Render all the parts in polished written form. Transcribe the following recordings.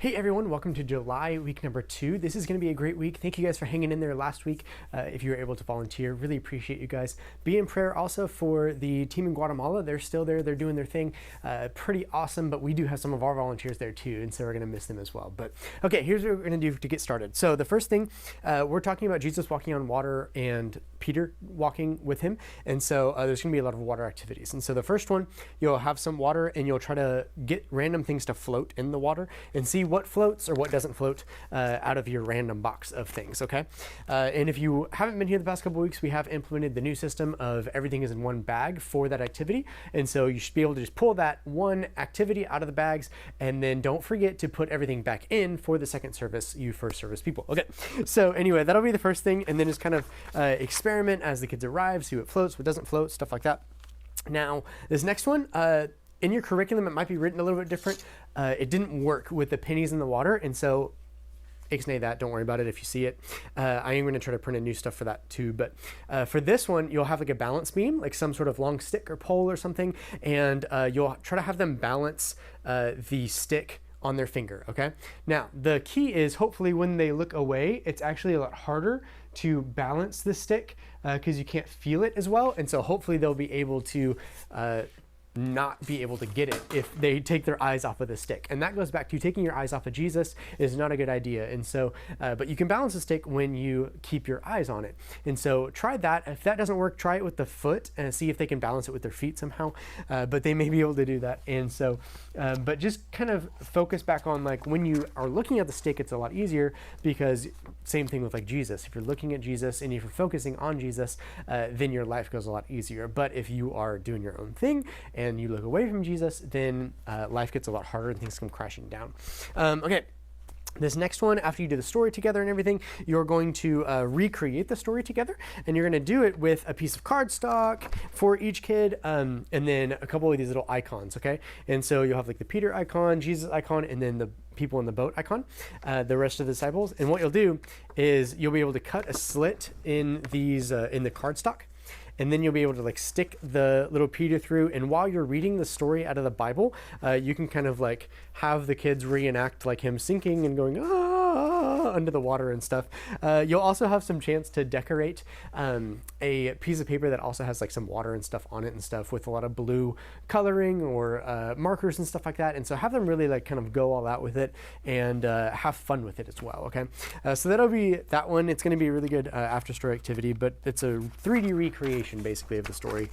Hey everyone, welcome to July week number 2. This is going to be a great week. Thank you guys for hanging in there last week. If you were able to volunteer, really appreciate you guys. Be in prayer also for the team in Guatemala. They're still there, they're doing their thing. Pretty awesome, but we do have some of our volunteers there too, and so we're going to miss them as well. But okay, here's what we're going to do to get started. So the first thing, we're talking about Jesus walking on water and Peter walking with him. And so there's going to be a lot of water activities. And so the first one, you'll have some water and you'll try to get random things to float in the water and see what floats or what doesn't float out of your random box of things, okay? And if you haven't been here the past couple of weeks, we have implemented the new system of everything is in one bag for that activity. And so you should be able to just pull that one activity out of the bags, and then don't forget to put everything back in for the second service, you first service people. Okay, so anyway, that'll be the first thing, and then just kind of experiment as the kids arrive, see what floats, what doesn't float, stuff like that. Now, this next one, in your curriculum, it might be written a little bit different. It didn't work with the pennies in the water, and so ixnay that, don't worry about it if you see it. I am going to try to print a new stuff for that too, but for this one, you'll have like a balance beam, like some sort of long stick or pole or something, and you'll try to have them balance the stick on their finger, okay? Now, the key is hopefully when they look away, it's actually a lot harder to balance the stick because you can't feel it as well, and so hopefully they'll be able to not be able to get it if they take their eyes off of the stick. And that goes back to taking your eyes off of Jesus is not a good idea. And so, but you can balance the stick when you keep your eyes on it. And so try that. If that doesn't work, try it with the foot and see if they can balance it with their feet somehow. But they may be able to do that. And so, but just kind of focus back on like when you are looking at the stick, it's a lot easier because same thing with like Jesus. If you're looking at Jesus and if you're focusing on Jesus, then your life goes a lot easier. But if you are doing your own thing and you look away from Jesus, then life gets a lot harder and things come crashing down. Okay. This next one, after you do the story together and everything, you're going to recreate the story together, and you're going to do it with a piece of cardstock for each kid, and then a couple of these little icons, okay? And so you'll have like the Peter icon, Jesus icon, and then the people in the boat icon, the rest of the disciples. And what you'll do is you'll be able to cut a slit in these, in the cardstock, and then you'll be able to like stick the little Peter through. And while you're reading the story out of the Bible, you can kind of like have the kids reenact like him sinking and going under the water and stuff. You'll also have some chance to decorate a piece of paper that also has like some water and stuff on it and stuff with a lot of blue coloring or markers and stuff like that. And so have them really like kind of go all out with it and have fun with it as well. Okay, so that'll be that one. It's going to be a really good after story activity, but it's a 3D recreation basically of the story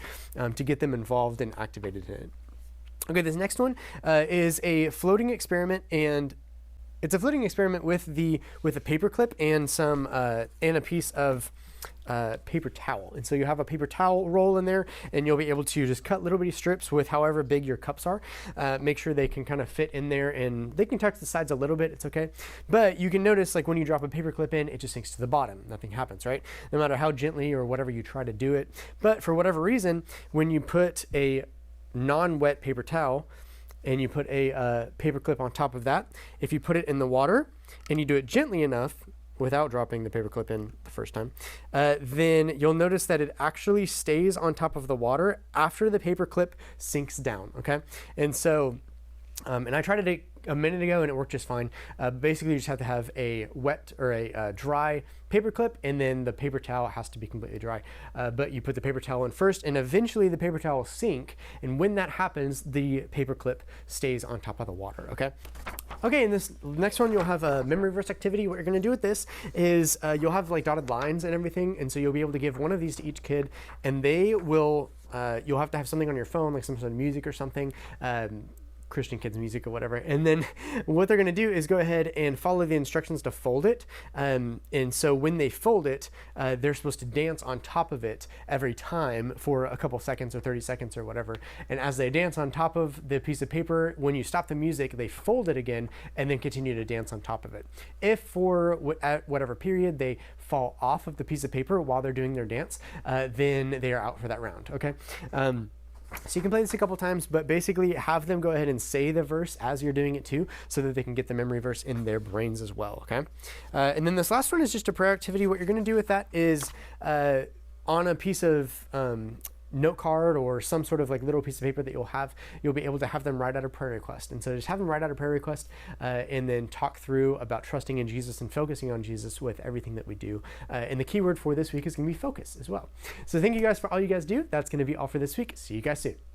to get them involved and activated in it. Okay, this next one is a floating experiment, and it's a floating experiment with a paper clip and some and a piece of paper towel. And so you have a paper towel roll in there, and you'll be able to just cut little bitty strips with however big your cups are. Make sure they can kind of fit in there, and they can touch the sides a little bit, it's okay. But you can notice like when you drop a paper clip in, it just sinks to the bottom. Nothing happens, right? No matter how gently or whatever you try to do it. But for whatever reason, when you put a non-wet paper towel and you put a paper clip on top of that, if you put it in the water and you do it gently enough without dropping the paper clip in the first time, then you'll notice that it actually stays on top of the water after the paper clip sinks down, okay? And so, and I tried it a minute ago and it worked just fine. Basically, you just have to have a wet or a dry paper clip, and then the paper towel has to be completely dry. But you put the paper towel in first, and eventually the paper towel will sink, and when that happens, the paper clip stays on top of the water, okay? Okay, in this next one, you'll have a memory verse activity. What you're gonna do with this is you'll have like dotted lines and everything, and so you'll be able to give one of these to each kid, and they will, you'll have to have something on your phone, like some sort of music or something, Christian kids music or whatever, and then what they're going to do is go ahead and follow the instructions to fold it, and so when they fold it, they're supposed to dance on top of it every time for a couple seconds or 30 seconds or whatever, and as they dance on top of the piece of paper, when you stop the music, they fold it again and then continue to dance on top of it. If for at whatever period they fall off of the piece of paper while they're doing their dance, then they are out for that round, okay? So you can play this a couple times, but basically have them go ahead and say the verse as you're doing it too, so that they can get the memory verse in their brains as well, okay? And then this last one is just a prayer activity. What you're going to do with that is on a piece of note card or some sort of like little piece of paper that you'll be able to have them write out a prayer request. And so just have them write out a prayer request and then talk through about trusting in Jesus and focusing on Jesus with everything that we do. And the keyword for this week is going to be focus as well. So thank you guys for all you guys do. That's going to be all for this week. See you guys soon.